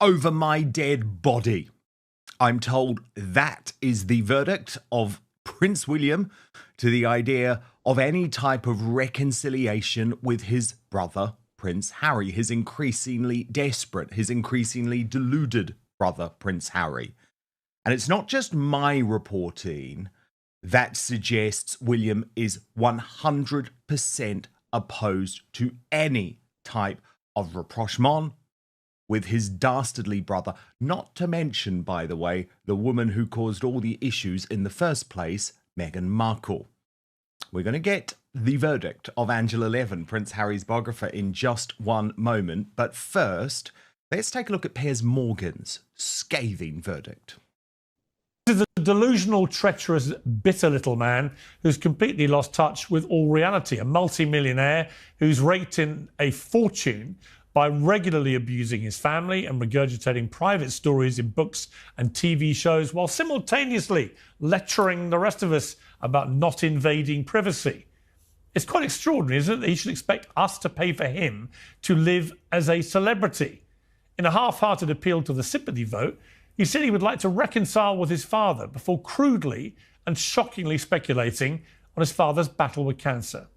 over my dead body. I'm told that is the verdict of Prince William to the idea of any type of reconciliation with his brother, Prince Harry, his increasingly desperate, his increasingly deluded brother, Prince Harry. And it's not just my reporting that suggests William is 100% opposed to any type of rapprochement with his dastardly brother, not to mention, by the way, the woman who caused all the issues in the first place, Meghan Markle. We're going to get the verdict of Angela Levin, Prince Harry's biographer, in just one moment. But first, let's take a look at Piers Morgan's scathing verdict. This is a delusional, treacherous, bitter little man who's completely lost touch with all reality, a multi-millionaire who's raked in a fortune by regularly abusing his family and regurgitating private stories in books and TV shows while simultaneously lecturing the rest of us about not invading privacy. It's quite extraordinary, isn't it, that he should expect us to pay for him to live as a celebrity. In a half-hearted appeal to the sympathy vote, he said he would like to reconcile with his father before crudely and shockingly speculating on his father's battle with cancer.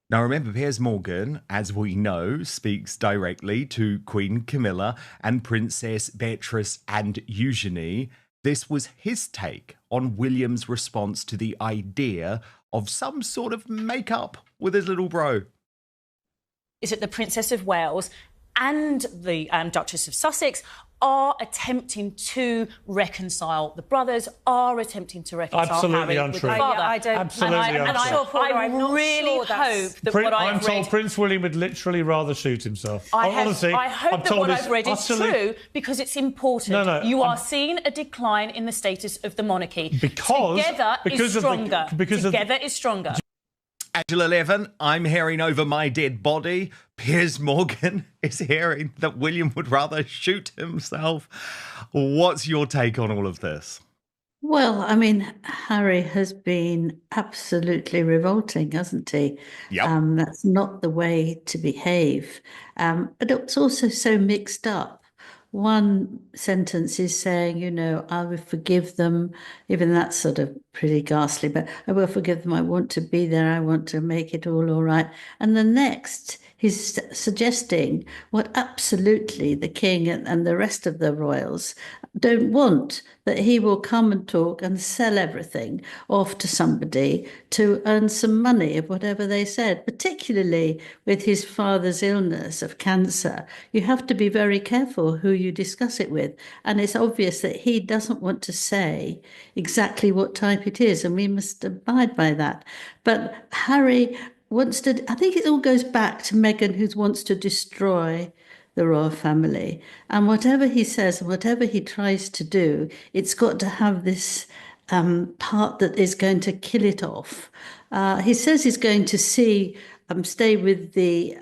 Now, remember, Piers Morgan, as we know, speaks directly to Queen Camilla and Princess Beatrice and Eugenie. This was his take on William's response to the idea of some sort of make-up with his little bro. Is that the Princess of Wales and the Duchess of Sussex are attempting to reconcile. The brothers are attempting to reconcile Absolutely Harry untrue. with the father. I don't. Absolutely untrue. I really hope that what I've read... I'm told Prince William would literally rather shoot himself. Honestly, I hope that what I've read is true, because it's important. You are seeing a decline in the status of the monarchy. Together is stronger. Together is stronger. Angela Levin, I'm hearing over my dead body. Piers Morgan is hearing that William would rather shoot himself. What's your take on all of this? Well, I mean, Harry has been absolutely revolting, hasn't he? Yep. That's not the way to behave. But it's also so mixed up. One sentence is saying, you know, I will forgive them. Even that's sort of pretty ghastly, but I will forgive them. I want to be there. I want to make it all right. And the next, he's suggesting what absolutely the king and the rest of the royals don't want, that he will come and talk and sell everything off to somebody to earn some money of whatever they said, particularly with his father's illness of cancer. You have to be very careful who you discuss it with. And it's obvious that he doesn't want to say exactly what type it is, and we must abide by that. But Harry wants to, I think it all goes back to Meghan, who wants to destroy the royal family. And whatever he says and whatever he tries to do, it's got to have this part that is going to kill it off. He says he's going to stay with the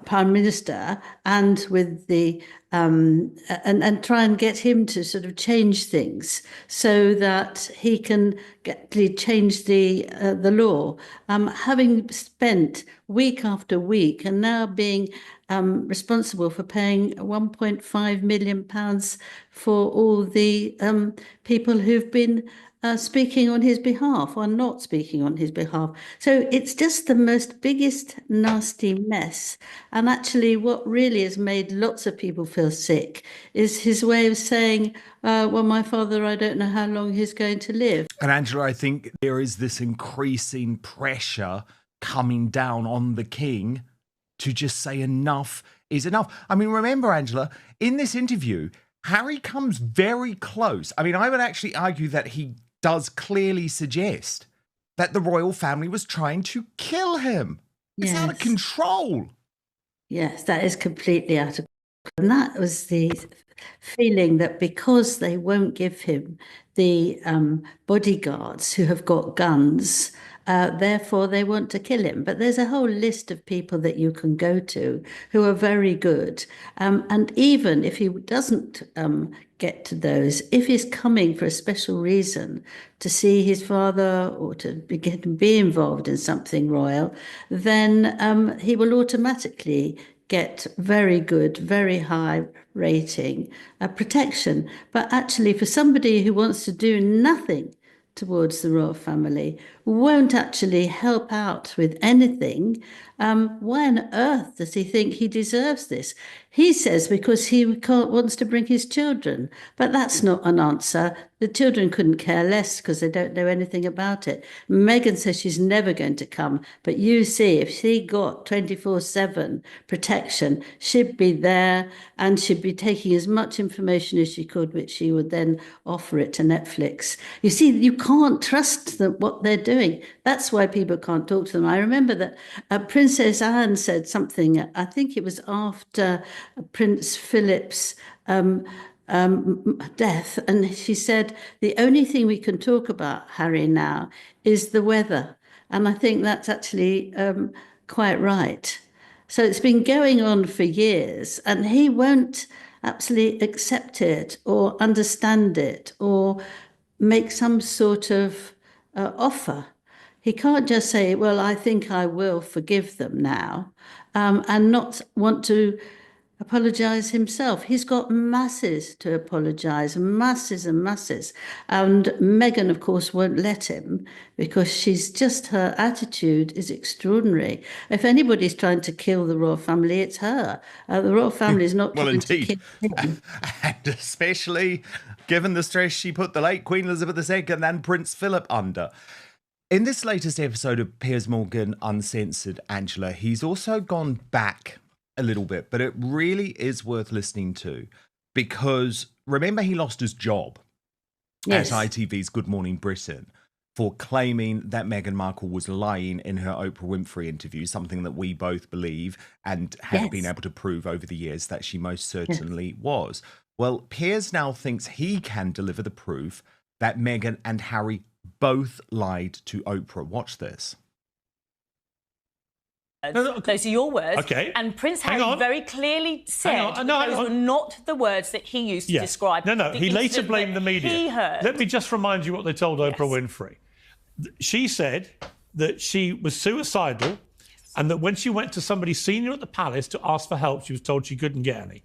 Prime Minister and with the and try and get him to sort of change things so that he can change the law. Having spent week after week and now being responsible for paying £1.5 million for all the people who've been speaking on his behalf or not speaking on his behalf. So it's just the biggest nasty mess. And actually what really has made lots of people feel sick is his way of saying, well, my father, I don't know how long he's going to live. And Angela, I think there is this increasing pressure coming down on the king to just say enough is enough. I mean, remember, Angela, in this interview, Harry comes very close. I mean, I would actually argue that he does clearly suggest that the royal family was trying to kill him. It's out of control. Yes, that is completely out of control. And that was the feeling that because they won't give him the bodyguards who have got guns, therefore they want to kill him. But there's a whole list of people that you can go to who are very good. And even if he doesn't get to those, if he's coming for a special reason to see his father or to be involved in something royal, then he will automatically get very good, very high rating, protection. But actually, for somebody who wants to do nothing towards the royal family, won't actually help out with anything, why on earth does he think he deserves this? He says because he wants to bring his children, but that's not an answer. The children couldn't care less because they don't know anything about it. Meghan says she's never going to come, but you see, if she got 24/7 protection, she'd be there and she'd be taking as much information as she could, which she would then offer it to Netflix. You see, you can't trust them, what they're doing. That's why people can't talk to them. I remember that Princess Anne said something, I think it was after Prince Philip's death, and she said, the only thing we can talk about, Harry, now is the weather. And I think that's actually quite right. So it's been going on for years, and he won't absolutely accept it or understand it or make some sort of offer. He can't just say, well, I think I will forgive them now, and not want to apologise himself. He's got masses to apologise, masses and masses. And Meghan, of course, won't let him because her attitude is extraordinary. If anybody's trying to kill the royal family, it's her. The royal family is not trying to kill him. And especially given the stress she put the late Queen Elizabeth II and Prince Philip under. In this latest episode of Piers Morgan Uncensored, Angela, he's also gone back a little bit, but it really is worth listening to because remember he lost his job at ITV's Good Morning Britain for claiming that Meghan Markle was lying in her Oprah Winfrey interview, something that we both believe and have been able to prove over the years that she most certainly was. Well, Piers now thinks he can deliver the proof that Meghan and Harry both lied to Oprah. Watch this. Those are your words. Okay. And Prince Harry very clearly said those were not the words that he used to describe. He later blamed the media. He heard. Let me just remind you what they told Oprah Winfrey. She said that she was suicidal and that when she went to somebody senior at the palace to ask for help, she was told she couldn't get any.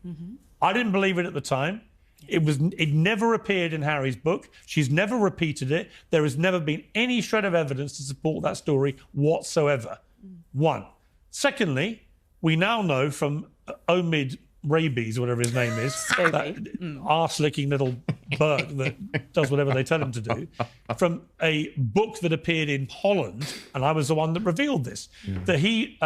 I didn't believe it at the time. It never appeared in Harry's book. She's never repeated it. There has never been any shred of evidence to support that story whatsoever. One. Secondly, we now know from Omid Rabies, whatever his name is, that arse-licking little bird that does whatever they tell him to do, from a book that appeared in Holland, and I was the one that revealed this, that he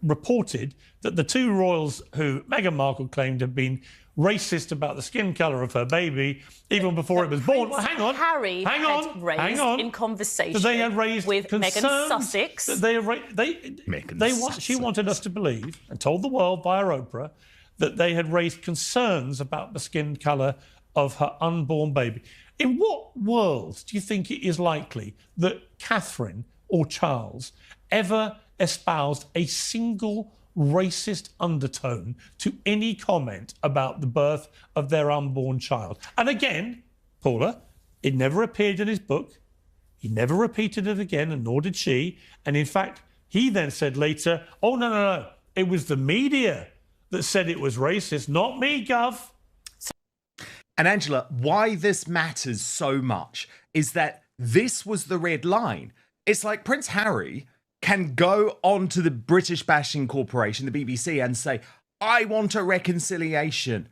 reported that the two royals who Meghan Markle claimed had been racist about the skin colour of her baby even before it was born. Well, Harry had raised in conversation they had raised with Meghan Sussex. She wanted us to believe, and told the world via Oprah, that they had raised concerns about the skin colour of her unborn baby. In what world do you think it is likely that Catherine or Charles ever espoused a single racist undertone to any comment about the birth of their unborn child? And again, Paula, it never appeared in his book. He never repeated it again, and nor did she. And in fact, he then said later, oh, no, it was the media that said it was racist, not me, Gov. And Angela, why this matters so much is that this was the red line. It's like Prince Harry can go on to the British Bashing Corporation, the BBC, and say, I want a reconciliation.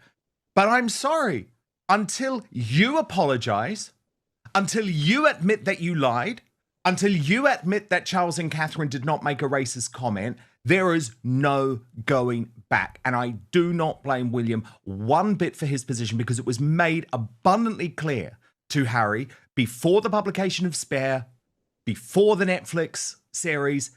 But I'm sorry, until you apologise, until you admit that you lied, until you admit that Charles and Catherine did not make a racist comment, there is no going back. And I do not blame William one bit for his position, because it was made abundantly clear to Harry before the publication of Spare, before the Netflix series,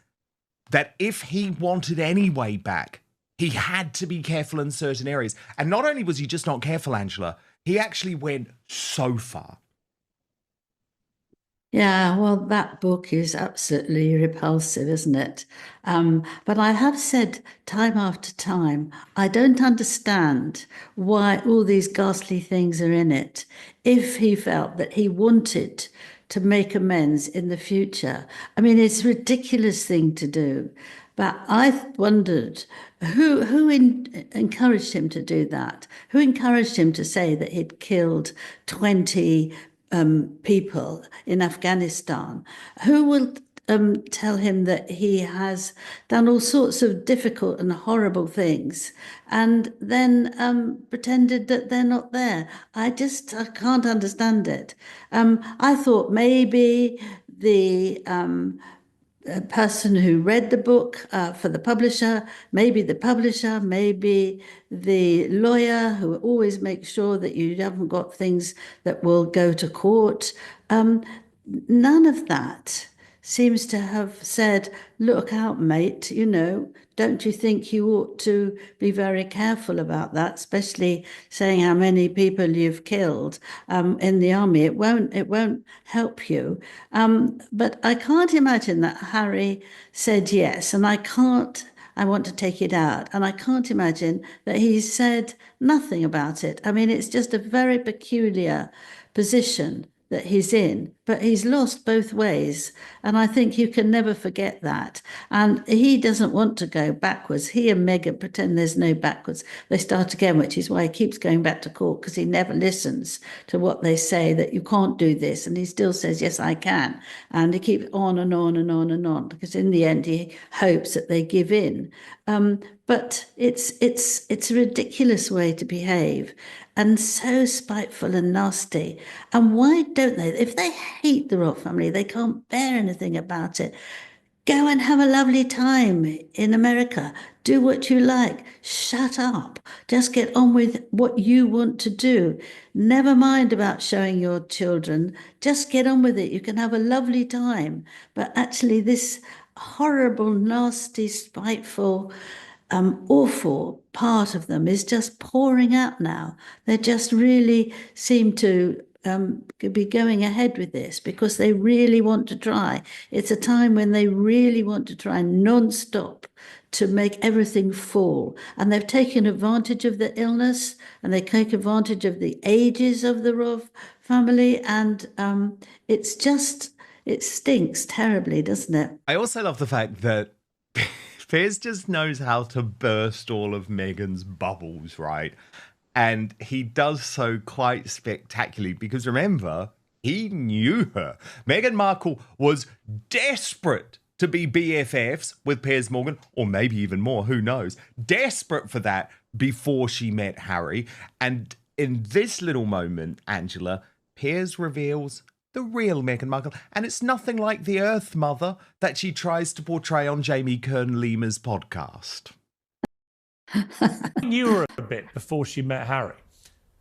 that if he wanted any way back, he had to be careful in certain areas. And not only was he just not careful, Angela, he actually went so far. Yeah, well, that book is absolutely repulsive, isn't it? But I have said time after time, I don't understand why all these ghastly things are in it. If he felt that he wanted to make amends in the future, I mean, it's a ridiculous thing to do. But I wondered who encouraged him to do that? Who encouraged him to say that he'd killed 20 people in Afghanistan? Who will tell him that he has done all sorts of difficult and horrible things and then pretended that they're not there? I can't understand it. I thought maybe the person who read the book for the publisher, maybe the publisher, maybe the lawyer who always makes sure that you haven't got things that will go to court. None of that seems to have said, look out, mate, don't you think you ought to be very careful about that, especially saying how many people you've killed in the army. It won't help you. But I can't imagine that Harry said yes, and I want to take it out. And I can't imagine that he said nothing about it. I mean, it's just a very peculiar position that he's in, but he's lost both ways. And I think you can never forget that. And he doesn't want to go backwards. He and Meghan pretend there's no backwards. They start again, which is why he keeps going back to court, because he never listens to what they say, that you can't do this. And he still says, yes, I can. And he keeps on and on and on and on, because in the end, he hopes that they give in. But it's a ridiculous way to behave, and so spiteful and nasty. And why don't they? If they hate the royal family, they can't bear anything about it. Go and have a lovely time in America. Do what you like. Shut up. Just get on with what you want to do. Never mind about showing your children. Just get on with it. You can have a lovely time. But actually, this horrible, nasty, spiteful, awful part of them is just pouring out now. They just really seem to be going ahead with this because they really want to try. It's a time when they really want to try non-stop to make everything fall. And they've taken advantage of the illness, and they take advantage of the ages of the royal family. And it stinks terribly, doesn't it? I also love the fact that Piers just knows how to burst all of Meghan's bubbles, right? And he does so quite spectacularly because, remember, he knew her. Meghan Markle was desperate to be BFFs with Piers Morgan, or maybe even more, who knows? Desperate for that before she met Harry. And in this little moment, Angela, Piers reveals the real Meghan Markle, and it's nothing like the Earth Mother that she tries to portray on Jamie Kern-Lima's podcast. I knew her a bit before she met Harry.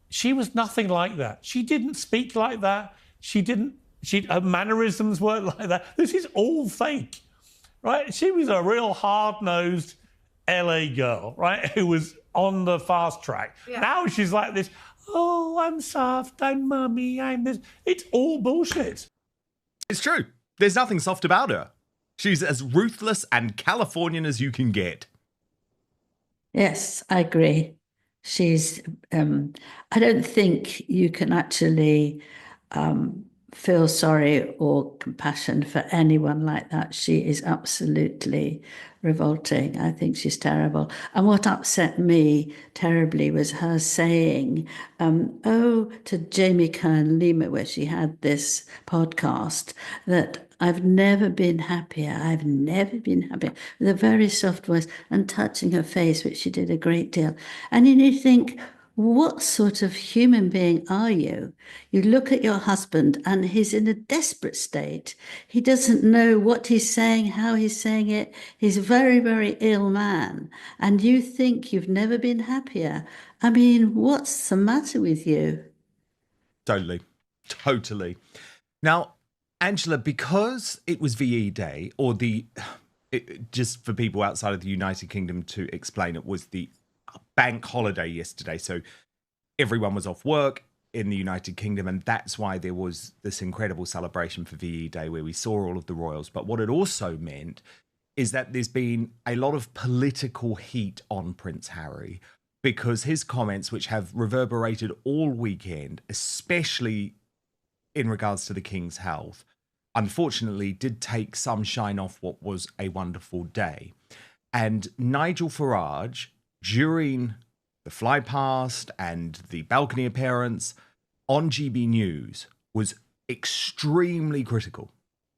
She was nothing like that. She didn't speak like that. Her mannerisms weren't like that. This is all fake, right? She was a real hard-nosed LA girl, right, who was on the fast track. Yeah. Now she's like this, oh, I'm soft, I'm mummy, I'm this. It's all bullshit. It's true. There's nothing soft about her. She's as ruthless and Californian as you can get. Yes, I agree. She's, I don't think you can actually feel sorry or compassion for anyone like that. She is absolutely revolting. I think she's terrible. And what upset me terribly was her saying, to Jamie Kern-Lima, where she had this podcast, that I've never been happier. I've never been happier, with a very soft voice and touching her face, which she did a great deal. And you think, what sort of human being are you? You look at your husband and he's in a desperate state. He doesn't know what he's saying, how he's saying it. He's a very, very ill man. And you think you've never been happier. I mean, what's the matter with you? Totally. Now, Angela, because it was VE Day, or just for people outside of the United Kingdom to explain, it was the bank holiday yesterday. So everyone was off work in the United Kingdom, and that's why there was this incredible celebration for VE Day where we saw all of the royals. But what it also meant is that there's been a lot of political heat on Prince Harry because his comments, which have reverberated all weekend, especially in regards to the King's health, unfortunately did take some shine off what was a wonderful day. And Nigel Farage, during the fly past and the balcony appearance on GB News, was extremely critical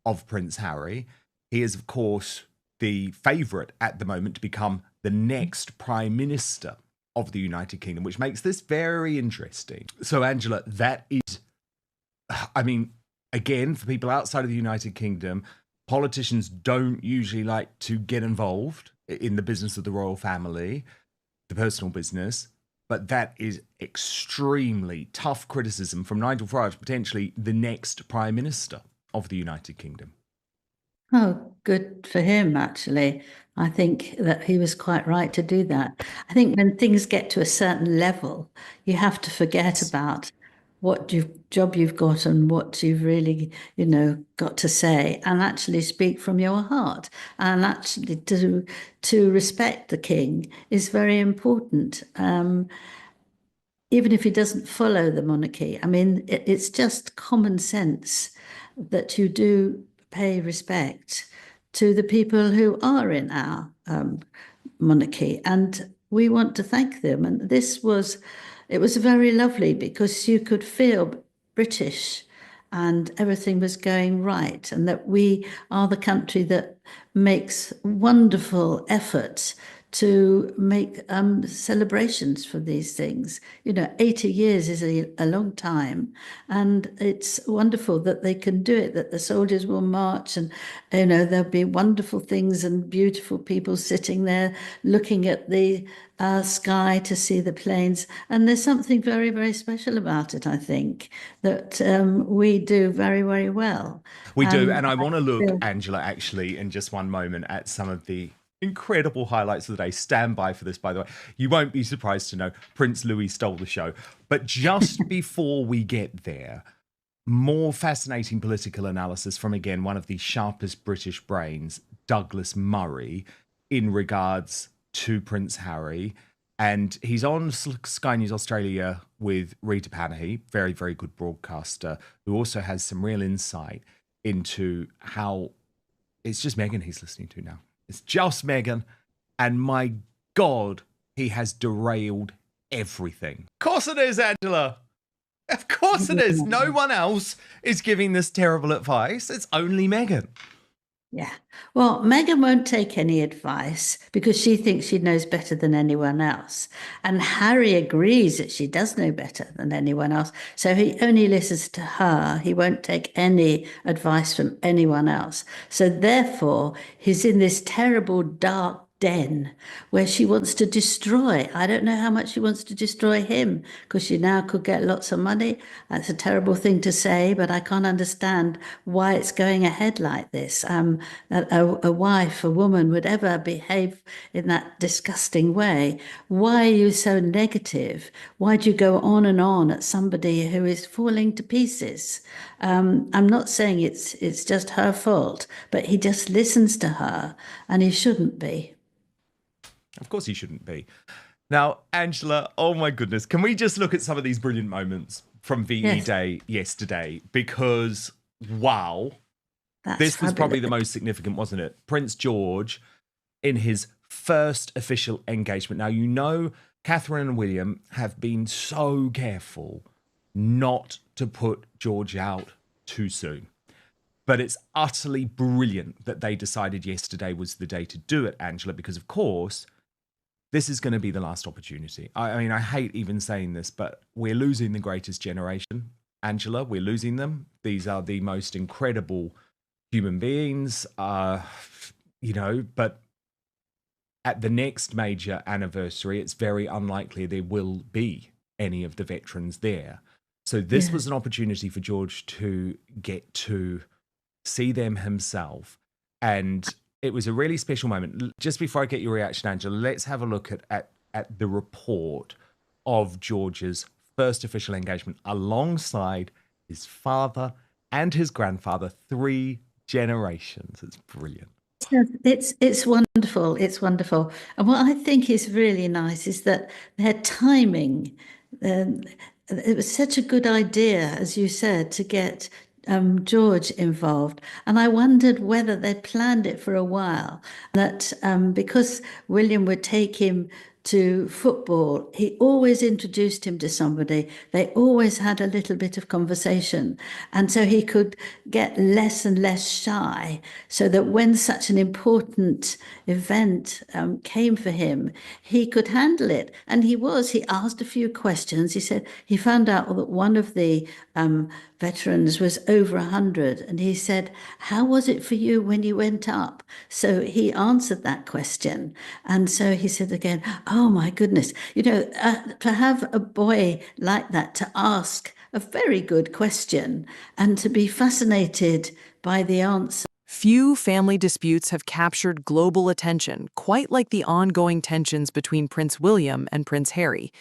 of Prince Harry. He is, of course, the favourite at the moment to become the next Prime Minister of the United Kingdom, which makes this very interesting. So, Angela, that is, I mean, again, for people outside of the United Kingdom, politicians don't usually like to get involved in the business of the royal family, the personal business, but that is extremely tough criticism from Nigel Farage, potentially the next Prime Minister of the United Kingdom. Oh, good for him, actually. I think that he was quite right to do that. I think when things get to a certain level, you have to forget about what job you've got and what you've really, got to say, and actually speak from your heart. And actually to respect the king is very important. Even if he doesn't follow the monarchy. I mean, it's just common sense that you do pay respect to the people who are in our monarchy, and we want to thank them. And it was very lovely because you could feel British and everything was going right, and that we are the country that makes wonderful efforts to make celebrations for these things. 80 years is a long time, and it's wonderful that they can do it, that the soldiers will march, and there'll be wonderful things and beautiful people sitting there looking at the sky to see the planes. And there's something very, very special about it, I think, that we do very, very well. We do, and I want to look, Angela, actually, in just one moment at some of the incredible highlights of the day. Stand by for this, by the way. You won't be surprised to know Prince Louis stole the show. But just before we get there, more fascinating political analysis from, again, one of the sharpest British brains, Douglas Murray, in regards to Prince Harry. And he's on Sky News Australia with Rita Panahi, very, very good broadcaster, who also has some real insight into how it's just Meghan he's listening to now. It's just Meghan, and my God, he has derailed everything. Of course it is, Angela. Of course it is. No one else is giving this terrible advice. It's only Meghan. Yeah. Well, Meghan won't take any advice because she thinks she knows better than anyone else. And Harry agrees that she does know better than anyone else. So he only listens to her. He won't take any advice from anyone else. So therefore, he's in this terrible dark den where she wants to destroy. I don't know how much she wants to destroy him because she now could get lots of money. That's a terrible thing to say, but I can't understand why it's going ahead like this. That a wife, a woman would ever behave in that disgusting way. Why are you so negative? Why do you go on and on at somebody who is falling to pieces? I'm not saying it's just her fault, but he just listens to her, and he shouldn't be. Of course he shouldn't be. Now, Angela, oh my goodness, can we just look at some of these brilliant moments from VE Day yesterday? Because, wow, this was probably the most significant, wasn't it? Prince George in his first official engagement. Now, Catherine and William have been so careful not to put George out too soon. But it's utterly brilliant that they decided yesterday was the day to do it, Angela, because, of course, this is going to be the last opportunity. I mean, I hate even saying this, but we're losing the greatest generation, Angela. We're losing them. These are the most incredible human beings, but at the next major anniversary, it's very unlikely there will be any of the veterans there. So this was an opportunity for George to get to see them himself. And it was a really special moment. Just before I get your reaction, Angela, let's have a look at the report of George's first official engagement alongside his father and his grandfather, 3 generations. It's brilliant. It's wonderful. It's wonderful. And what I think is really nice is that their timing, it was such a good idea, as you said, to get George involved. And I wondered whether they'd planned it for a while, that because William would take him to football, he always introduced him to somebody. They always had a little bit of conversation. And so he could get less and less shy, so that when such an important event came for him, he could handle it. And he asked a few questions. He said he found out that one of the veterans was over 100. And he said, how was it for you when you went up? So he answered that question. And so he said again, oh my goodness, to have a boy like that to ask a very good question and to be fascinated by the answer. Few family disputes have captured global attention quite like the ongoing tensions between Prince William and Prince Harry.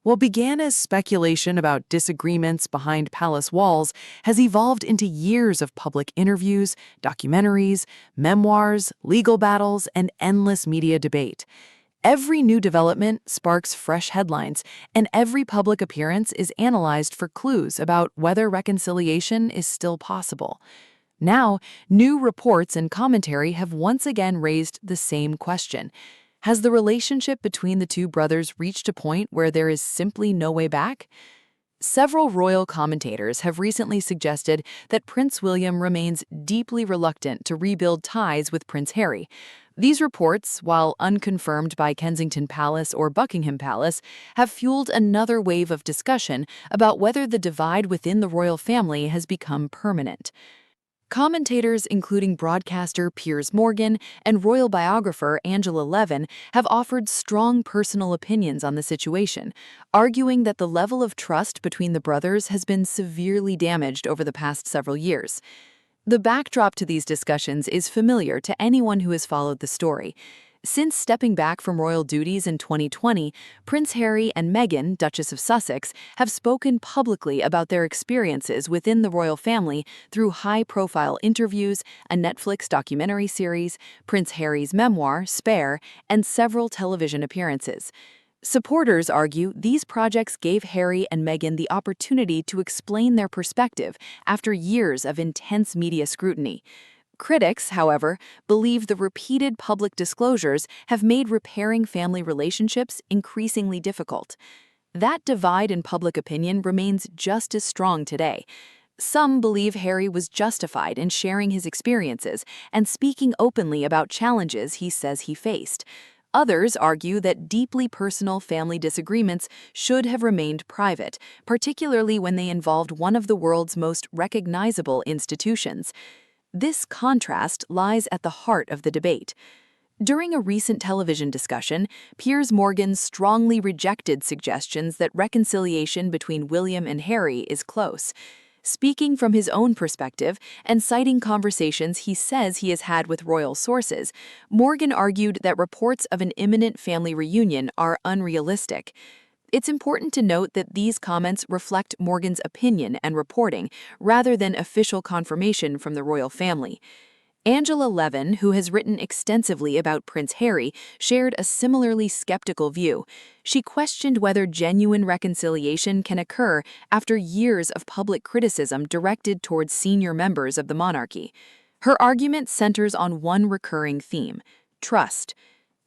What began as speculation about disagreements behind palace walls has evolved into years of public interviews, documentaries, memoirs, legal battles, and endless media debate. Every new development sparks fresh headlines, and every public appearance is analyzed for clues about whether reconciliation is still possible. Now, new reports and commentary have once again raised the same question. Has the relationship between the two brothers reached a point where there is simply no way back? Several royal commentators have recently suggested that Prince William remains deeply reluctant to rebuild ties with Prince Harry. These reports, while unconfirmed by Kensington Palace or Buckingham Palace, have fueled another wave of discussion about whether the divide within the royal family has become permanent. Commentators, including broadcaster Piers Morgan and royal biographer Angela Levin, have offered strong personal opinions on the situation, arguing that the level of trust between the brothers has been severely damaged over the past several years. The backdrop to these discussions is familiar to anyone who has followed the story. Since stepping back from royal duties in 2020, Prince Harry and Meghan, Duchess of Sussex, have spoken publicly about their experiences within the royal family through high-profile interviews, a Netflix documentary series, Prince Harry's memoir, Spare, and several television appearances. Supporters argue these projects gave Harry and Meghan the opportunity to explain their perspective after years of intense media scrutiny. Critics, however, believe the repeated public disclosures have made repairing family relationships increasingly difficult. That divide in public opinion remains just as strong today. Some believe Harry was justified in sharing his experiences and speaking openly about challenges he says he faced. Others argue that deeply personal family disagreements should have remained private, particularly when they involved one of the world's most recognizable institutions. This contrast lies at the heart of the debate. During a recent television discussion, Piers Morgan strongly rejected suggestions that reconciliation between William and Harry is close. Speaking from his own perspective and citing conversations he says he has had with royal sources, Morgan argued that reports of an imminent family reunion are unrealistic. It's important to note that these comments reflect Morgan's opinion and reporting, rather than official confirmation from the royal family. Angela Levin, who has written extensively about Prince Harry, shared a similarly skeptical view. She questioned whether genuine reconciliation can occur after years of public criticism directed towards senior members of the monarchy. Her argument centers on one recurring theme: trust.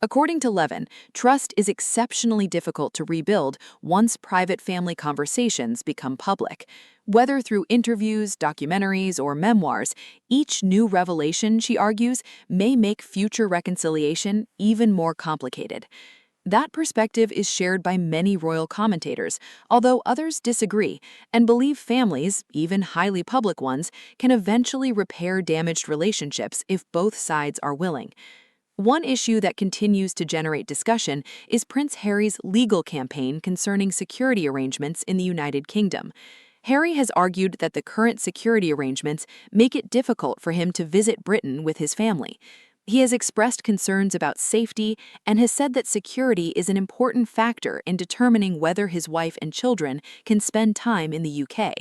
According to Levin, trust is exceptionally difficult to rebuild once private family conversations become public. Whether through interviews, documentaries, or memoirs, each new revelation, she argues, may make future reconciliation even more complicated. That perspective is shared by many royal commentators, although others disagree and believe families, even highly public ones, can eventually repair damaged relationships if both sides are willing. One issue that continues to generate discussion is Prince Harry's legal campaign concerning security arrangements in the United Kingdom. Harry has argued that the current security arrangements make it difficult for him to visit Britain with his family. He has expressed concerns about safety and has said that security is an important factor in determining whether his wife and children can spend time in the UK.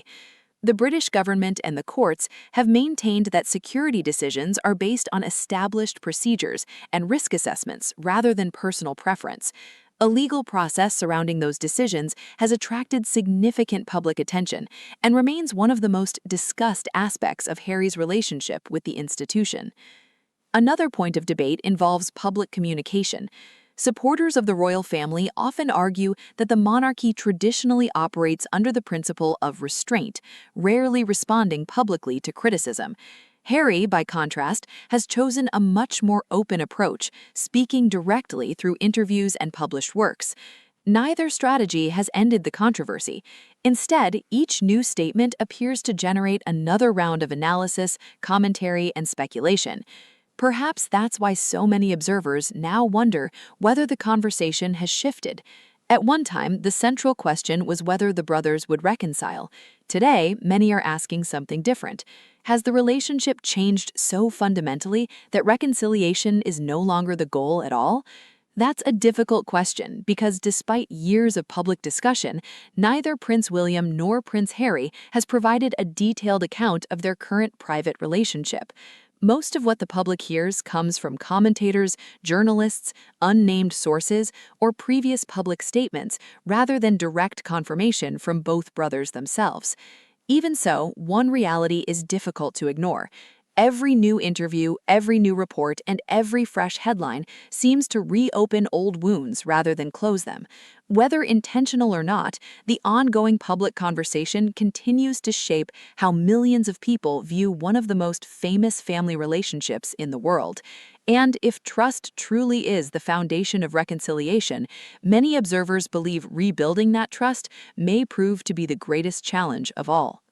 The British government and the courts have maintained that security decisions are based on established procedures and risk assessments rather than personal preference. A legal process surrounding those decisions has attracted significant public attention and remains one of the most discussed aspects of Harry's relationship with the institution. Another point of debate involves public communication. Supporters of the royal family often argue that the monarchy traditionally operates under the principle of restraint, rarely responding publicly to criticism. Harry, by contrast, has chosen a much more open approach, speaking directly through interviews and published works. Neither strategy has ended the controversy. Instead, each new statement appears to generate another round of analysis, commentary, and speculation. Perhaps that's why so many observers now wonder whether the conversation has shifted. At one time, the central question was whether the brothers would reconcile. Today, many are asking something different. Has the relationship changed so fundamentally that reconciliation is no longer the goal at all? That's a difficult question because despite years of public discussion, neither Prince William nor Prince Harry has provided a detailed account of their current private relationship. Most of what the public hears comes from commentators, journalists, unnamed sources, or previous public statements, rather than direct confirmation from both brothers themselves. Even so, one reality is difficult to ignore. Every new interview, every new report, and every fresh headline seems to reopen old wounds rather than close them. Whether intentional or not, the ongoing public conversation continues to shape how millions of people view one of the most famous family relationships in the world. And if trust truly is the foundation of reconciliation, many observers believe rebuilding that trust may prove to be the greatest challenge of all.